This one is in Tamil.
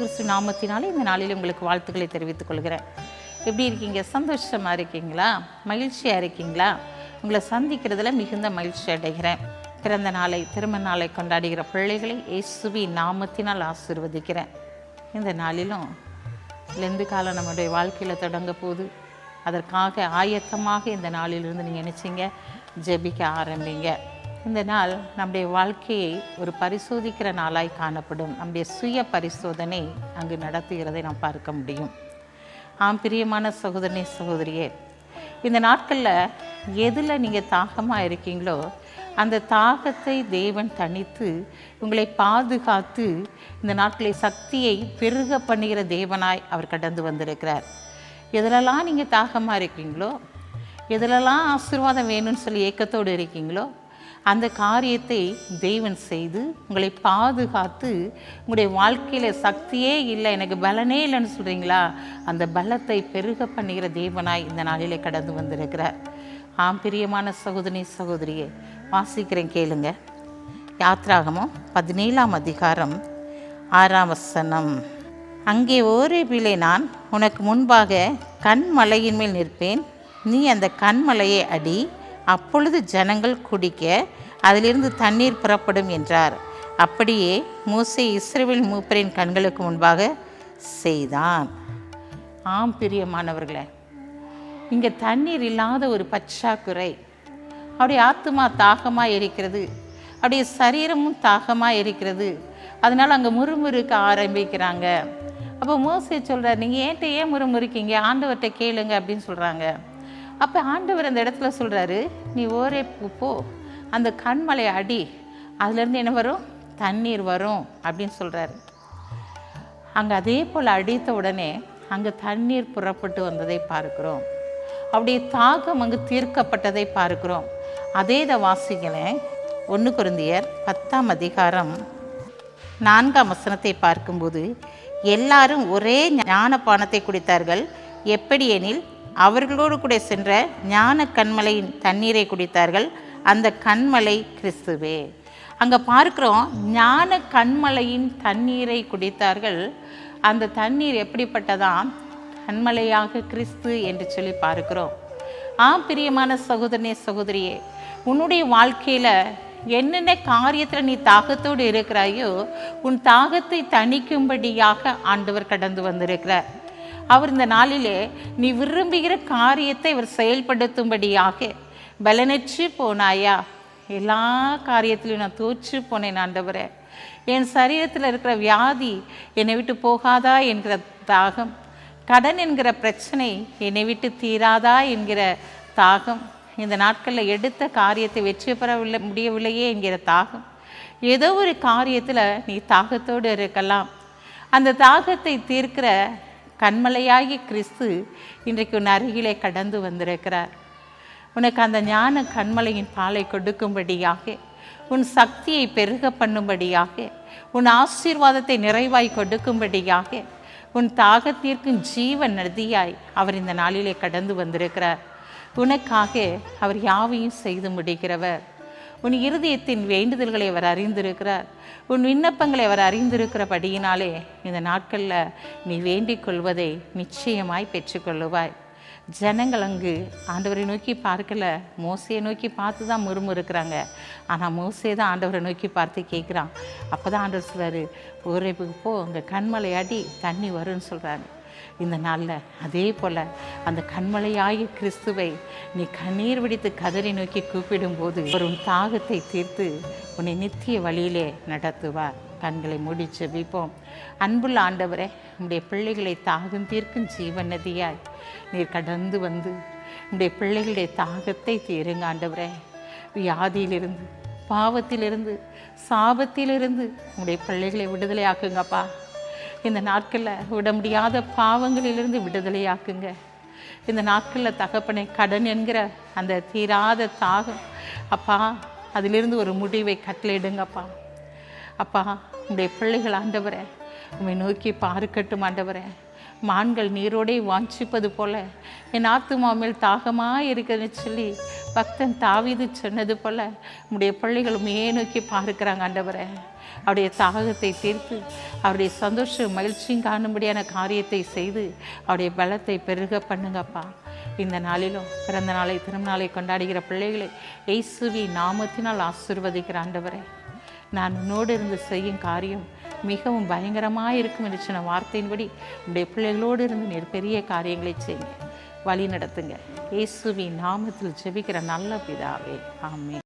கிறிஸ்து நாமத்தினாலே இந்த நாளில் உங்களுக்கு வாழ்த்துக்களை தெரிவித்துக் கொள்கிறேன். எப்படி இருக்கீங்க? சந்தோஷமாக இருக்கீங்களா? மகிழ்ச்சியாக இருக்கீங்களா? உங்களை சந்திக்கிறதுல மிகுந்த மகிழ்ச்சி அடைகிறேன். பிறந்த நாளை, திருமண நாளை கொண்டாடுகிற பிள்ளைகளை இயேசுவின் நாமத்தினால் ஆசீர்வதிக்கிறேன். இந்த நாளிலும் லெந்து காலம் நம்முடைய வாழ்க்கையில் தொடங்க போது, அதற்காக ஆயத்தமாக இந்த நாளிலிருந்து நீங்கள் நினச்சிங்க ஜெபிக்க ஆரம்பிங்க. இந்த நாள் நம்முடைய வாழ்க்கையை ஒரு பரிசோதிக்கிற நாளாய் காணப்படும். நம்முடைய சுய பரிசோதனை அங்கு நடத்துகிறதை நாம் பார்க்க முடியும். பிரியமான சகோதரனே, சகோதரியே, இந்த நாட்களில் எதில் நீங்கள் தாகமாக இருக்கீங்களோ அந்த தாகத்தை தேவன் தணித்து உங்களை பாதுகாத்து இந்த நாட்களை சக்தியை பெருக பண்ணுகிற தேவனாய் அவர் கடந்து வந்திருக்கிறார். எதிலெல்லாம் நீங்கள் தாகமாக இருக்கீங்களோ, எதிலெல்லாம் ஆசீர்வாதம் வேணும்னு சொல்லி ஏக்கத்தோடு இருக்கீங்களோ அந்த காரியத்தை தேவன் செய்து உங்களை பாதுகாத்து, உங்களுடைய வாழ்க்கையில் சக்தியே இல்லை, எனக்கு பலனே இல்லைன்னு சொல்கிறீங்களா, அந்த பலத்தை பெருக பண்ணுகிற தேவனாய் இந்த நாளிலே கடந்து வந்திருக்கிறார். பிரியமான சகோதரி, சகோதரியே, வாசிக்கிறேன் கேளுங்க. யாத்ராகமம் 17ஆம் அதிகாரம் 6ஆம் வசனம். அங்கே ஓரேபிலே நான் உனக்கு முன்பாக கண்மலையின் மேல் நிற்பேன், நீ அந்த கண்மலையை அடி, அப்பொழுது ஜனங்கள் குடிக்க அதிலிருந்து தண்ணீர் புறப்படும் என்றார். அப்படியே மோசே இஸ்ரவேல் மூப்பரின் கண்களுக்கு முன்பாக செய்தான். பிரியமானவர்களே, இங்கே தண்ணீர் இல்லாத ஒரு பற்றாக்குறை. அவருடைய ஆத்துமா தாகமாக இருக்கிறது, அவருடைய சரீரமும் தாகமாக இருக்கிறது. அதனால் அங்கே முறுமுறுக்க ஆரம்பிக்கிறாங்க. அப்போ மோசே சொல்கிறார், நீங்கள் ஏன் முறுமுறுக்கீங்க, ஆண்டவர்கிட்ட கேளுங்க அப்படின்னு சொல்கிறாங்க. அப்போ ஆண்டவர் அந்த இடத்துல சொல்கிறாரு, நீ ஓரே போ, அந்த கண்மலை அடி, அதுலேருந்து என்ன வரும், தண்ணீர் வரும் அப்படின்னு சொல்கிறாரு. அங்கே அதே போல் அடித்த உடனே அங்கே தண்ணீர் புறப்பட்டு வந்ததை பார்க்கிறோம். அவருடைய தாகம் அங்கு தீர்க்கப்பட்டதை பார்க்கிறோம். அதே இதை வாசிக்கிறேன். 1 கொரிந்தியர் 10ஆம் அதிகாரம் 4ஆம் வசனத்தை பார்க்கும்போது, எல்லாரும் ஒரே ஞானபானத்தை குடித்தார்கள், எப்படி எனில் அவர்களோடு கூட சென்ற ஞான கண்மலையின் தண்ணீரை குடித்தார்கள், அந்த கண்மலை கிறிஸ்துவே. அங்கே பார்க்குறோம், ஞான கண்மலையின் தண்ணீரை குடித்தார்கள். அந்த தண்ணீர் எப்படிப்பட்டதாம், கண்மலையாக கிறிஸ்து என்று சொல்லி பார்க்கிறோம். பிரியமான சகோதரனே, சகோதரியே, உன்னுடைய வாழ்க்கையில் என்னென்ன காரியத்தில் நீ தாகத்தோடு இருக்கிறாயோ உன் தாகத்தை தணிக்கும்படியாக ஆண்டவர் கடந்து வந்திருக்கிறார். அவர் இந்த நாளிலே நீ விரும்புகிற காரியத்தை அவர் செயல்படுத்தும்படியாக, பலனற்று போனாயா, எல்லா காரியத்திலையும் நான் தோற்று போனேன் ஆண்டவரே, என் சரீரத்தில் இருக்கிற வியாதி என்னை விட்டு போகாதா என்கிற தாகம், கடன் என்கிற பிரச்சனை என்னை விட்டு தீராதா என்கிற தாகம், இந்த நாட்களில் எடுத்த காரியத்தை வெற்றி பெற முடியவில்லையே என்கிற தாகம், ஏதோ ஒரு காரியத்தில் நீ தாகத்தோடு இருக்கலாம். அந்த தாகத்தை தீர்க்கிற கண்மலையாகி கிறிஸ்து இன்றைக்கு உன் அருகிலே கடந்து வந்திருக்கிறார். உனக்கு அந்த ஞான கண்மலையின் பாலை கொடுக்கும்படியாக, உன் சக்தியை பெருக பண்ணும்படியாக, உன் ஆசீர்வாதத்தை நிறைவாய் கொடுக்கும்படியாக, உன் தாகத்திற்கும் ஜீவன் நதியாய் அவர் இந்த நாளிலே கடந்து வந்திருக்கிறார். உனக்காக அவர் யாவையும் செய்து முடிக்கிறவர். உன் இருதயத்தின் வேண்டுதல்களை அவர் அறிந்திருக்கிறார். உன் விண்ணப்பங்களை அவர் அறிந்திருக்கிறபடியினாலே இந்த நாட்களில் நீ வேண்டிக் கொள்வதை நிச்சயமாய் பெற்றுக்கொள்ளுவாய். ஜனங்கள் அங்கு ஆண்டவரை நோக்கி பார்க்கல, மோசையை நோக்கி பார்த்து தான் முறுமுறுக்கிறாங்க. ஆனால் மோசே தான் ஆண்டவரை நோக்கி பார்த்து கேட்குறான். அப்போ தான் ஆண்டவர் சொல்கிறாரு, ஓரேபுக்கு போ, அங்கே கண்மலை அடி, தண்ணி வரும்னு சொல்கிறாரு. இந்த நாளில் அதே போல் அந்த கண்மலையாகிய கிறிஸ்துவை நீ கண்ணீர் விடித்து கதறி நோக்கி கூப்பிடும்போது ஒரு உன் தாகத்தை தீர்த்து உன்னை நித்திய வழியிலே நடத்துவார். கண்களை மூடி ஜெபிப்போம். அன்புள்ள ஆண்டவரே, உடைய பிள்ளைகளை தாகம் தீர்க்கும் ஜீவன் நதியாய் நீர் கடந்து வந்து உடைய பிள்ளைகளுடைய தாகத்தை தீருங்க ஆண்டவரே. வியாதியிலிருந்து, பாவத்திலிருந்து, சாபத்திலிருந்து உடைய பிள்ளைகளை விடுதலையாக்குங்கப்பா. இந்த நாட்களில் விட முடியாத பாவங்களிலிருந்து விடுதலையாக்குங்க. இந்த நாட்களில் தகப்பனை கடன் என்கிற அந்த தீராத தாகம் அப்பா, அதிலிருந்து ஒரு முடிவை கட்டளையிடுங்கப்பா. அப்பா, உடைய பிள்ளைகள் ஆண்டவரே உம்மை நோக்கி பார்க்கட்டும் ஆண்டவரே. மான்கள் நீரோடே வாஞ்சிப்பது போல என் ஆத்துமா மேல் தாகமாக இருக்குதுன்னு சொல்லி பக்தன் தாவீது சொன்னது போல உடைய பிள்ளைகள் உண்மையே நோக்கி பார்க்குறாங்க ஆண்டவரே. அவருடைய தாகத்தை தீர்த்து அவருடைய சந்தோஷ மகிழ்ச்சியும் காணும்படியான காரியத்தை செய்து அவருடைய பலத்தை பெருக பண்ணுங்கப்பா. இந்த நாளிலும் பிறந்த நாளை திருநாளை கொண்டாடுகிற பிள்ளைகளை இயேசுவி நாமத்தினால் ஆசீர்வதிக்கிற ஆண்டவரே, நான் உன்னோடு இருந்து செய்யும் காரியம் மிகவும் பயங்கரமாக இருக்கும் என்று சொன்ன வார்த்தையின்படி உடைய பிள்ளைகளோடு இருந்து நீர் பெரிய காரியங்களை செய்யுங்க, வழி நடத்துங்க. இயேசுவின் நாமத்தில் ஜெபிக்கிற நல்ல பிதாவே, ஆமென்.